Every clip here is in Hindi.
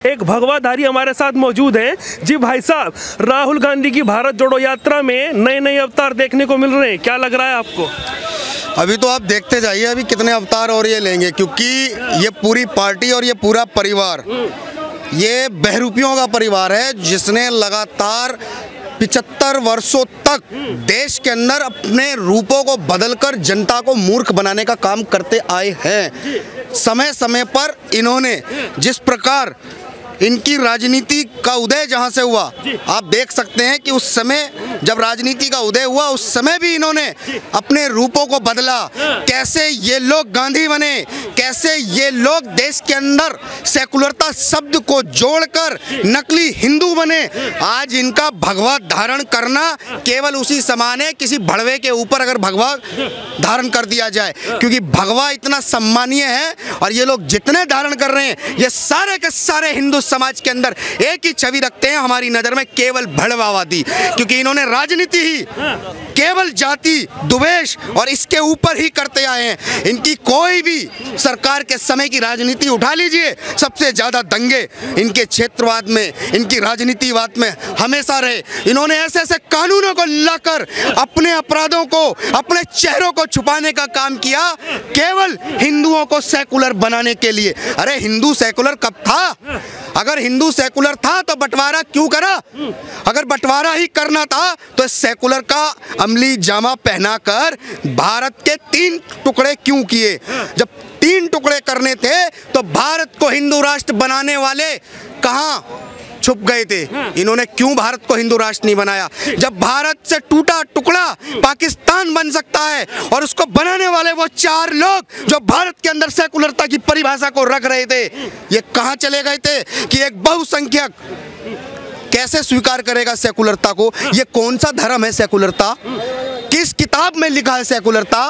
एक भगवाधारी हमारे साथ मौजूद हैं। जी भाई साहब, राहुल गांधी की भारत जोड़ो यात्रा में नए नए अवतार देखने को मिल रहे हैं, क्या लग रहा है आपको? अभी तो आप देखते जाइए अभी कितने अवतार और ये लेंगे, क्योंकि ये पूरी पार्टी और ये पूरा परिवार ये बहरूपियों का परिवार है, जिसने लगातार 75 वर्षों तक देश के अंदर अपने रूपों को बदलकर जनता को मूर्ख बनाने का काम करते आए हैं। समय समय पर इन्होंने जिस प्रकार इनकी राजनीति का उदय जहां से हुआ, आप देख सकते हैं कि उस समय जब राजनीति का उदय हुआ उस समय भी इन्होंने अपने रूपों को बदला। कैसे ये लोग गांधी बने, कैसे ये लोग देश के अंदर सेकुलरता शब्द को जोड़कर नकली हिंदू बने। आज इनका भगवा धारण करना केवल उसी समान है किसी भड़वे के ऊपर अगर भगवा धारण कर दिया जाए, क्योंकि भगवा इतना सम्मानीय है और ये लोग जितने धारण कर रहे हैं ये सारे के सारे हिंदू समाज के अंदर एक ही छवि रखते हैं हमारी नजर में, केवल भड़वावादी। क्योंकि इन्होंने राजनीति ही केवल जाति द्वेष और इसके ऊपर ही करते आए हैं। इनकी कोई भी सरकार के समय की राजनीति उठा लीजिए, सबसे ज्यादा दंगे इनके क्षेत्रवाद में, इनकी राजनीतिवाद में हमेशा रहे। इन्होंने ऐसे ऐसे कानूनों को लाकर अपने अपराधों को, अपने चेहरों को छुपाने का काम किया, केवल हिंदुओं को सेकुलर बनाने के लिए। अरे हिंदू सेकुलर कब था? अगर हिंदू सेकुलर था तो बंटवारा क्यों करा? अगर बंटवारा ही करना था तो सेकुलर का अमली जामा पहनाकर भारत के 3 टुकड़े क्यों किए? जब 3 टुकड़े करने थे तो भारत को हिंदू राष्ट्र बनाने वाले कहां छुप गए थे? इन्होंने क्यों भारत को हिंदू राष्ट्र नहीं बनाया? जब भारत से टूटा टुकड़ा पाकिस्तान बन सकता है और उसको बनाने वाले वो 4 लोग जो भारत के अंदर सेकुलरता की परिभाषा को रख रहे थे, ये कहां चले गए थे? कि एक बहुसंख्यक कैसे स्वीकार करेगा सेकुलरता को? ये कौन सा धर्म है सेकुलरता? किस किताब में लिखा है सेकुलरता?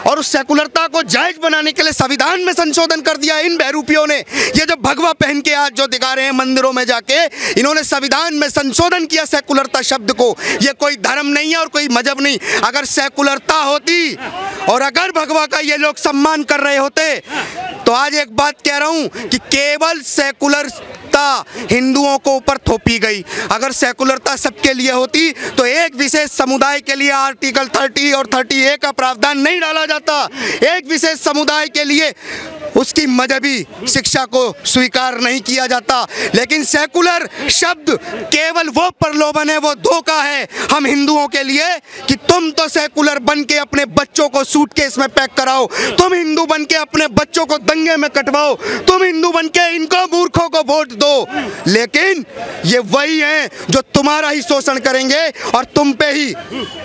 और उस सेकुलरता को जायज बनाने के लिए संविधान में संशोधन कर दिया इन बहरूपियों ने। ये जो भगवा पहन के आज जो दिखा रहे हैं मंदिरों में जाके, इन्होंने संविधान में संशोधन किया सेकुलरता शब्द को। ये कोई धर्म नहीं है और कोई मजहब नहीं। अगर सेकुलरता होती और अगर भगवा का ये लोग सम्मान कर रहे होते तो आज एक बात कह रहा हूं कि केवल सेकुलरता हिंदुओं को ऊपर थोपी गई। अगर सेकुलरता सबके लिए होती तो एक विशेष समुदाय के लिए आर्टिकल 30 और 30A का प्रावधान नहीं डाला जाता। एक विशेष समुदाय के लिए उसकी मजहबी शिक्षा को स्वीकार नहीं किया जाता। लेकिन सेकुलर शब्द केवल वो प्रलोभन है, वो धोखा है हम हिंदुओं के लिए कि तुम तो सेकुलर बन के अपने बच्चों को सूटकेस में पैक कराओ, तुम हिंदू बन के अपने बच्चों को दंगे में कटवाओ, तुम हिंदू बन के इनको मूर्खों को वोट दो। लेकिन ये वही हैं जो तुम्हारा ही शोषण करेंगे और तुम पे ही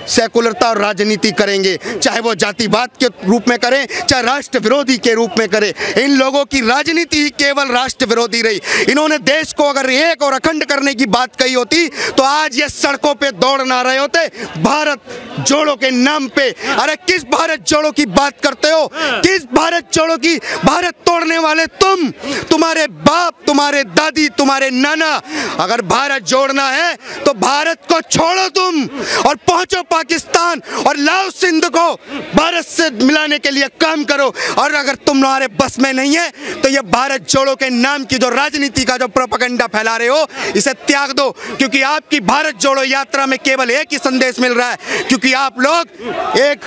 सेकुलरता और राजनीति करेंगे, चाहे वो जातिवाद के रूप में करें, चाहे राष्ट्र विरोधी के रूप में करें। इन लोगों की राजनीति ही केवल राष्ट्र विरोधी रही। इन्होंने देश को अगर एक और अखंड करने की बात कही होती तो आज ये सड़कों पे दौड़ ना रहे होते भारत जोड़ो के नाम पे। अरे किस भारत जोड़ो की बात करते हो? किस भारत जोड़ो की? भारत तोड़ने वाले तुम, तुम्हारे बाप, तुम्हारे दादी, तुम्हारे नाना। अगर भारत जोड़ना है तो भारत को छोड़ो तुम और पहुंचो पाकिस्तान और लाओ सिंध को भारत से मिलाने के लिए काम करो। और अगर तुम्हारे बस में नहीं है तो ये भारत जोड़ो के नाम की जो राजनीति का जो प्रोपेगेंडा फैला रहे हो इसे त्याग दो, क्योंकि आपकी भारत जोड़ो यात्रा में केवल एक ही संदेश मिल रहा है, क्योंकि आप लोग एक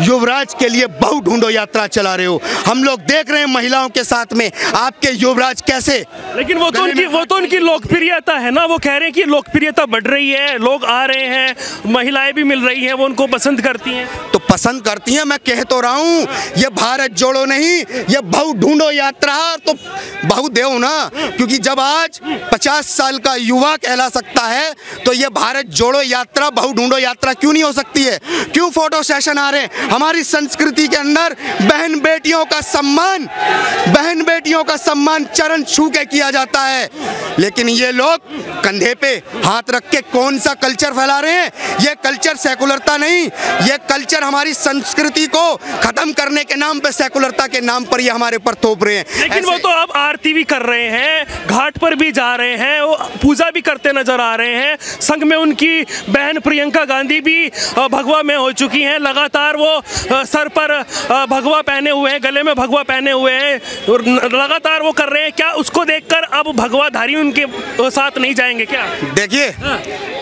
युवराज के लिए बहू ढूंढो यात्रा चला रहे हो। हम लोग देख रहे हैं महिलाओं के साथ में आपके युवराज कैसे। लेकिन वो तो उनकी लोकप्रियता है ना, वो कह रहे हैं कि लोकप्रियता बढ़ रही है, लोग आ रहे हैं, महिलाएं भी मिल रही हैं, वो उनको पसंद करती हैं। तो पसंद करती हैं, मैं कह तो रहा हूँ ये भारत जोड़ो नहीं, ये बहू ढूंढो यात्रा। तो बहू देव ना, क्योंकि जब आज 50 साल का युवा कहला सकता है तो ये भारत जोड़ो यात्रा बहू ढूंढो यात्रा क्यों नहीं हो सकती है? क्यों फोटो सेशन आ रहे हैं? हमारी संस्कृति के अंदर बहन बेटियों का सम्मान चरण छू के किया जाता है। लेकिन ये लोग कंधे पे हाथ रख के कौन सा कल्चर फैला रहे हैं? ये कल्चर सेकुलरता नहीं, ये कल्चर हमारे हमारी संस्कृति को खत्म करने के नाम पे, सेकुलरता के नाम पर ये हमारे ऊपर थोप रहे हैं। लेकिन वो तो अब आरती भी कर रहे हैं, घाट पर भी जा रहे हैं, वो पूजा भी करते नजर आ रहे हैं। संग में उनकी बहन प्रियंका गांधी भी भगवा में हो चुकी हैं। लगातार वो सर पर भगवा पहने हुए हैं, गले में भगवा पहने हुए हैं, और लगातार वो कर रहे हैं। क्या उसको देखकर अब भगवाधारी उनके साथ नहीं जाएंगे क्या? देखिए,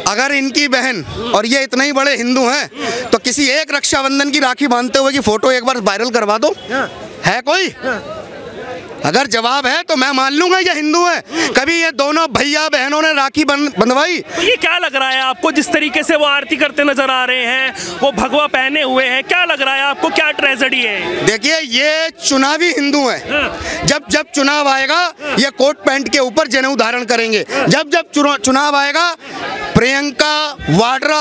अगर इनकी बहन और ये इतने ही बड़े हिंदू हैं तो किसी एक रक्षाबंधन की राखी बांधते हुए की फोटो एक बार वायरल करवा दो। है कोई? अगर जवाब है तो मैं मान लूंगा ये हिंदू है। कभी ये दोनों भैया बहनों ने राखी बंधवाई? तो ये क्या लग रहा है आपको, जिस तरीके से वो आरती करते नजर आ रहे हैं, वो भगवा पहने हुए हैं, क्या लग रहा है आपको, क्या ट्रेजेडी है? देखिए, ये चुनावी हिंदू हैं। जब जब चुनाव आएगा ये कोट पैंट के ऊपर जनेऊ धारण करेंगे। जब जब चुनाव आएगा, प्रियंका वाड्रा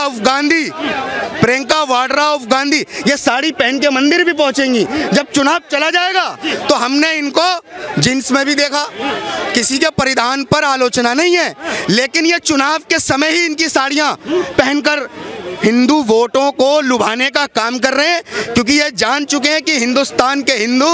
ऑफ गांधी ये साड़ी पहन के मंदिर भी पहुंचेंगी। जब चुनाव चला जाएगा तो हमने इनको जींस में भी देखा, किसी के परिधान पर आलोचना नहीं है, लेकिन ये चुनाव के समय ही इनकी साड़ियां पहनकर हिंदू वोटों को लुभाने का काम कर रहे हैं, क्योंकि ये जान चुके हैं कि हिंदुस्तान के हिंदू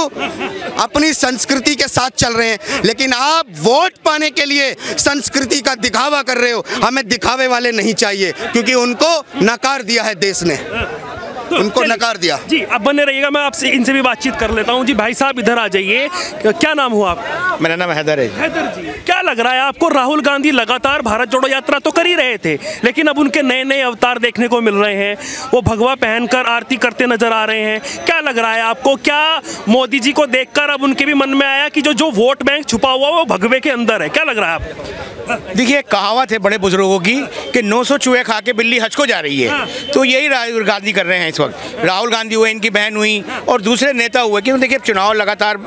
अपनी संस्कृति के साथ चल रहे हैं। लेकिन आप वोट पाने के लिए संस्कृति का दिखावा कर रहे हो। हमें दिखावे वाले नहीं चाहिए, क्योंकि उनको नकार दिया है देश ने, उनको नकार दिया। जी, अब बने रहिएगा, मैं आपसे इनसे भी बातचीत कर लेता हूँ। जी भाई साहब, इधर आ जाइए। क्या नाम हुआ आपका? मेरा नाम हैदर है। हैदर जी, क्या लग रहा है आपको, राहुल गांधी लगातार भारत जोड़ो यात्रा तो कर ही रहे थे, लेकिन अब उनके नए नए अवतार देखने को मिल रहे हैं, वो भगवा पहनकर आरती करते नजर आ रहे हैं। क्या लग रहा है आपको, क्या मोदी जी को देखकर अब उनके भी मन में आया कि जो वोट बैंक छुपा हुआ वो भगवे के अंदर है? क्या लग रहा है आपको? देखिए, कहावत है बड़े बुजुर्गों की कि 900 चूहे खा के बिल्ली हज को जा रही है। तो यही राहुल गांधी कर रहे हैं इस वक्त। राहुल गांधी हुए, इनकी बहन हुई और दूसरे नेता हुए, क्योंकि देखिए चुनाव लगातार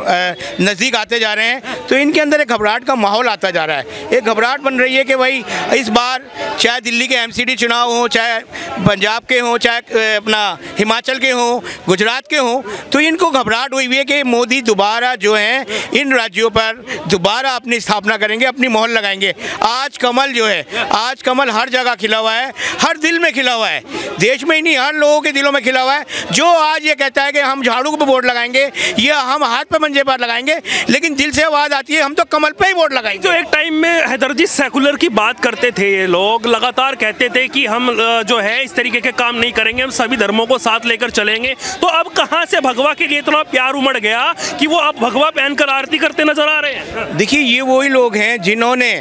नज़दीक आते जा रहे हैं, तो इनके अंदर एक घबराहट का माहौल आता जा रहा है। एक घबराहट बन रही है कि भाई इस बार चाहे दिल्ली के MCD चुनाव हो, चाहे पंजाब के हों, चाहे अपना हिमाचल के हों, गुजरात के हों, तो इनको घबराहट हुई है कि मोदी दोबारा जो है इन राज्यों पर दोबारा अपनी स्थापना करेंगे, अपनी मोहर लगाएंगे। आज कमल जो है, आज कमल हर जगह खिला हुआ है, हर दिल में खिला हुआ है, देश में ही नहीं हर लोगों के दिलों में खिला हुआ है। जो आज ये कहता है कि हम झाड़ू पे वोट लगाएंगे या हम हाथ पे मंजे पर लगाएंगे, लेकिन दिल से आवाज़ आती है हम तो कमल पे ही वोट लगाएंगे। जो एक टाइम में हैदर जी सेकुलर की बात करते थे, ये लोग लगातार कहते थे कि हम जो है इस तरीके के काम नहीं करेंगे, हम सभी धर्मों को साथ लेकर चलेंगे, तो अब कहाँ से भगवा के लिए इतना प्यार उमड़ गया कि वो अब भगवा पहनकर आरती करते नजर आ रहे हैं? देखिए, ये वही लोग हैं जिन्होंने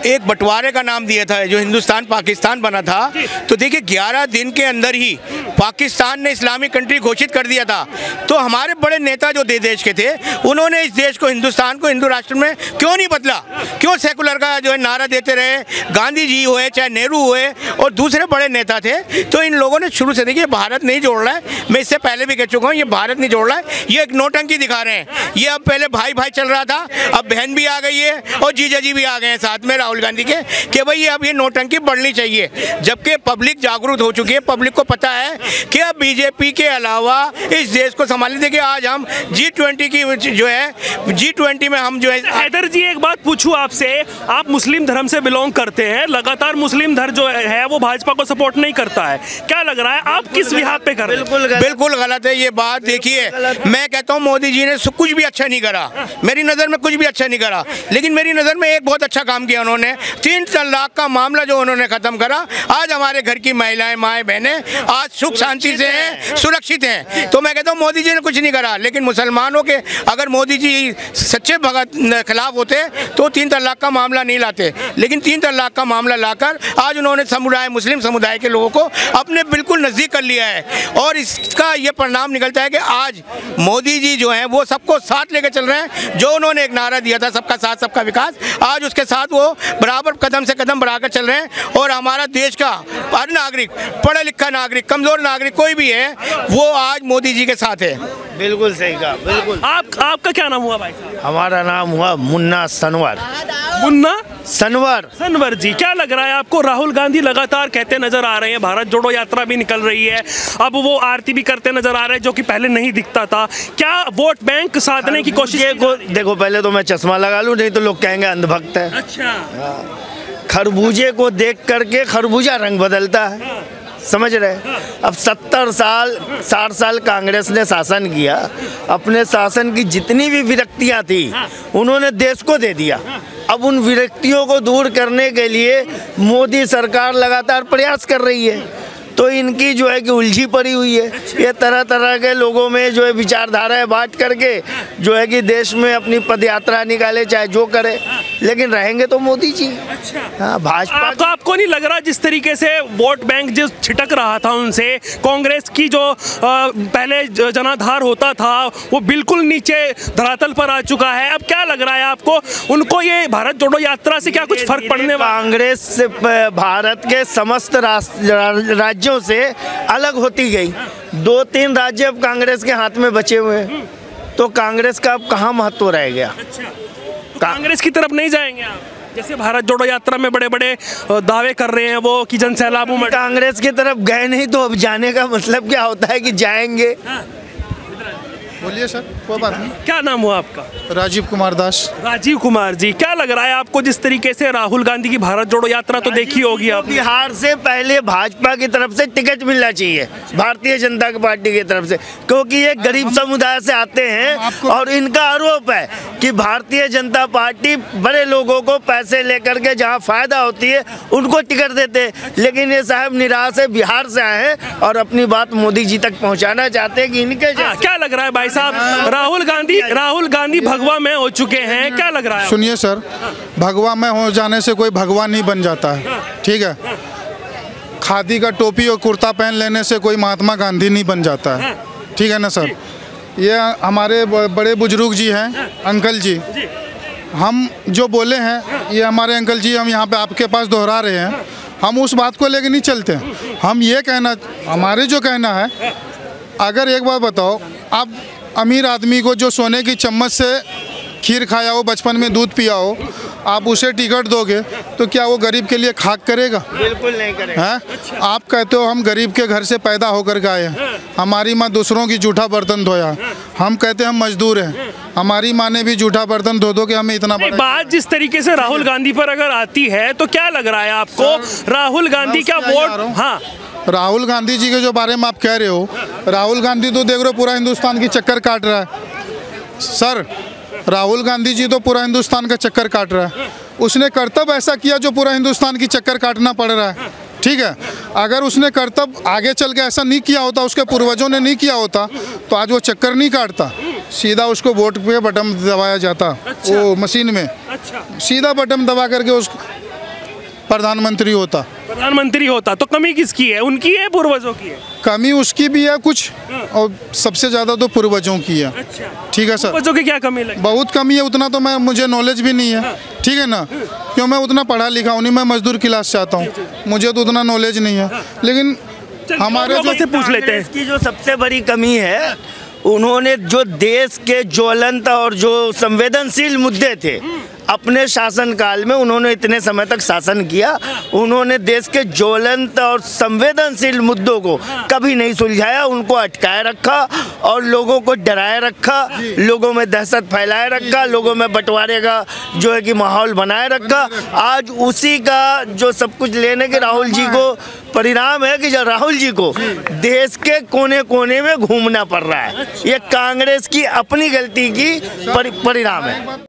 एक बंटवारे का नाम दिया था, जो हिंदुस्तान पाकिस्तान बना था। तो देखिए 11 दिन के अंदर ही पाकिस्तान ने इस्लामिक कंट्री घोषित कर दिया था। तो हमारे बड़े नेता जो देश के थे, उन्होंने इस देश को, हिंदुस्तान को हिंदू राष्ट्र में क्यों नहीं बदला? क्यों सेकुलर का जो है नारा देते रहे? गांधी जी हुए, चाहे नेहरू हुए और दूसरे बड़े नेता थे, तो इन लोगों ने शुरू से, देखिए भारत नहीं जोड़ रहा है, मैं इससे पहले भी कह चुका हूँ, ये भारत नहीं जोड़ रहा है, ये एक नौटंकी दिखा रहे हैं। ये अब पहले भाई भाई चल रहा था, अब बहन भी आ गई है और जीजा जी भी आ गए हैं साथ में राहुल गांधी के, कि भाई अब ये नौटंकी बढ़नी चाहिए। जबकि पब्लिक जागरूक हो चुकी है, पब्लिक को पता है कि अब बीजेपी के अलावा इस देश को संभालने। देखिए आज हम G20 की जो है, G20 में हम जो है। हैदर जी, एक बात पूछूं आपसे, आप मुस्लिम धर्म से बिलोंग करते हैं, लगातार मुस्लिम धर्म जो है वो भाजपा को सपोर्ट नहीं करता है, क्या लग रहा है आप किस विहार पे कर रहे हैं? बिल्कुल गलत है ये बात। देखिए, मैं कहता हूँ मोदी जी ने कुछ भी अच्छा नहीं करा, मेरी नज़र में कुछ भी अच्छा नहीं करा, लेकिन मेरी नज़र में एक बहुत अच्छा काम किया उन्होंने। 3 तलाक का मामला जो उन्होंने खत्म करा, आज हमारे घर की महिलाएं, माएँ, बहनें आज सुख शांति से हैं, सुरक्षित हैं। तो मैं कहता हूँ मोदी जी ने कुछ नहीं करा, लेकिन मुसलमानों के अगर मोदी जी सच्चे भगत खिलाफ होते तो 3 तलाक का मामला नहीं लाते, लेकिन 3 तलाक का मामला लाकर आज उन्होंने समुदाय, मुस्लिम समुदाय के लोगों को अपने बिल्कुल नज़दीक कर लिया है। और इसका ये परिणाम निकलता है कि आज मोदी जी जो हैं वो सबको साथ लेकर चल रहे हैं। जो उन्होंने एक नारा दिया था सबका साथ सबका विकास, आज उसके साथ वो बराबर कदम से कदम बढ़ाकर चल रहे हैं। और हमारा देश का हर नागरिक, पढ़ा लिखा नागरिक, कमज़ोर नागरिक कोई भी है, वो आज मोदी जी के साथ है। बिल्कुल सही कहा, बिल्कुल। आपका क्या नाम हुआ भाई साहब? हमारा नाम हुआ मुन्ना सनवर। मुन्ना सनवर जी, क्या लग रहा है आपको, राहुल गांधी लगातार कहते नजर आ रहे हैं, भारत जोड़ो यात्रा भी निकल रही है, अब वो आरती भी करते नजर आ रहे हैं, जो कि पहले नहीं दिखता था, क्या वोट बैंक साधने की कोशिश? देखो पहले तो मैं चश्मा लगा लूं, नहीं तो लोग कहेंगे अंधभक्त है। अच्छा। खरबूजे को देख करके खरबूजा रंग बदलता है, समझ रहे। अब 70 साल 60 साल कांग्रेस ने शासन किया, अपने शासन की जितनी भी विरक्तियां थी उन्होंने देश को दे दिया। अब उन विरक्तियों को दूर करने के लिए मोदी सरकार लगातार प्रयास कर रही है, तो इनकी जो है कि उलझी पड़ी हुई है। ये तरह तरह के लोगों में जो है विचारधाराएं बांट करके जो है कि देश में अपनी पदयात्रा निकाले, चाहे जो करे, लेकिन रहेंगे तो मोदी जी। हाँ, भाजपा तो आपको नहीं लग रहा जिस तरीके से वोट बैंक जो छिटक रहा था उनसे, कांग्रेस की जो पहले जनाधार होता था वो बिल्कुल नीचे धरातल पर आ चुका है? अब क्या लग रहा है आपको, उनको ये भारत जोड़ो यात्रा से क्या कुछ फर्क पड़ने वाला? कांग्रेस से भारत के समस्त राज्यों से अलग होती गई। 2-3 राज्य अब कांग्रेस के हाथ में बचे हुए हैं, तो कांग्रेस का अब कहाँ महत्व रह गया? कांग्रेस की तरफ नहीं जाएंगे आप? जैसे भारत जोड़ो यात्रा में बड़े बड़े दावे कर रहे हैं वो कि जन सैलाबों में कांग्रेस की तरफ गए नहीं तो अब जाने का मतलब क्या होता है कि जाएंगे? बोलिए सर, कोई बात नहीं। क्या नाम हुआ आपका? राजीव कुमार दास। राजीव कुमार जी, क्या लग रहा है आपको जिस तरीके से राहुल गांधी की भारत जोड़ो यात्रा तो देखी होगी आप? बिहार से पहले भाजपा की तरफ से टिकट मिलना चाहिए, भारतीय जनता पार्टी की तरफ से, क्योंकि ये गरीब समुदाय से आते हैं और इनका आरोप है कि भारतीय जनता पार्टी बड़े लोगों को पैसे लेकर के जहाँ फायदा होती है उनको टिकट देते हैं। लेकिन ये साहब निराश है, बिहार से आए हैं और अपनी बात मोदी जी तक पहुँचाना चाहते हैं कि इनके क्या लग रहा है भाई साहब, राहुल गांधी भगवा में हो चुके हैं, क्या लग रहा है? सुनिए सर, भगवा में हो जाने से कोई भगवा नहीं बन जाता है, ठीक है। खादी का टोपी और कुर्ता पहन लेने से कोई महात्मा गांधी नहीं बन जाता है, ठीक है ना सर। ये हमारे बड़े बुजुर्ग जी हैं, अंकल जी, हम जो बोले हैं ये हमारे अंकल जी हम यहाँ पे आपके पास दोहरा रहे हैं। हम उस बात को लेकर नहीं चलते। हम ये कहना, हमारे जो कहना है, अगर एक बात बताओ, आप अमीर आदमी को जो सोने की चम्मच से खीर खाया हो, बचपन में दूध पिया हो, आप उसे टिकट दोगे तो क्या वो गरीब के लिए खाक करेगा? बिल्कुल नहीं करेगा। हैं? आप कहते हो हम गरीब के घर से पैदा होकर के आए हैं, हमारी माँ दूसरों की जूठा बर्तन धोया। हम कहते हैं हम मजदूर हैं, हमारी माँ ने भी जूठा बर्तन धो दो कि हमें इतना बड़ा। बात जिस तरीके से राहुल गांधी पर अगर आती है तो क्या लग रहा है आपको, राहुल गांधी क्या वोट? हाँ, राहुल गांधी जी के जो बारे में आप कह रहे हो, राहुल गांधी तो देख रहे हो पूरा हिंदुस्तान की चक्कर काट रहा है सर। राहुल गांधी जी तो पूरा हिंदुस्तान का चक्कर काट रहा है। उसने कर्तव्य ऐसा किया जो पूरा हिंदुस्तान की चक्कर काटना पड़ रहा है, ठीक है। अगर उसने कर्तव्य आगे चल के ऐसा नहीं किया होता, उसके पूर्वजों ने नहीं किया होता, तो आज वो चक्कर नहीं काटता। सीधा उसको वोट पे बटन दबाया जाता, वो मशीन में सीधा बटन दबा करके उस प्रधानमंत्री होता। तो कमी किसकी है, उनकी है पूर्वजों की है? कमी उसकी भी है कुछ, और सबसे ज्यादा तो पूर्वजों की है। ठीक है सर। पूर्वजों की क्या कमी लगी? बहुत कमी है, उतना तो मुझे नॉलेज भी नहीं है, ठीक है ना, क्यों मैं उतना पढ़ा लिखा हूँ नहीं, मैं मजदूर क्लास से आता हूँ, मुझे तो उतना नॉलेज नहीं है। लेकिन हमारे से पूछ लेते हैं, इसकी जो सबसे बड़ी कमी है, उन्होंने जो देश के ज्वलंत और जो संवेदनशील मुद्दे थे अपने शासनकाल में, उन्होंने इतने समय तक शासन किया, उन्होंने देश के ज्वलंत और संवेदनशील मुद्दों को कभी नहीं सुलझाया, उनको अटकाए रखा और लोगों को डराए रखा, लोगों में दहशत फैलाए रखा, लोगों में बंटवारे का जो है कि माहौल बनाए रखा। आज उसी का जो सब कुछ लेने के राहुल जी को परिणाम है कि जब राहुल जी को देश के कोने कोने में घूमना पड़ रहा है, ये कांग्रेस की अपनी गलती की परिणाम है।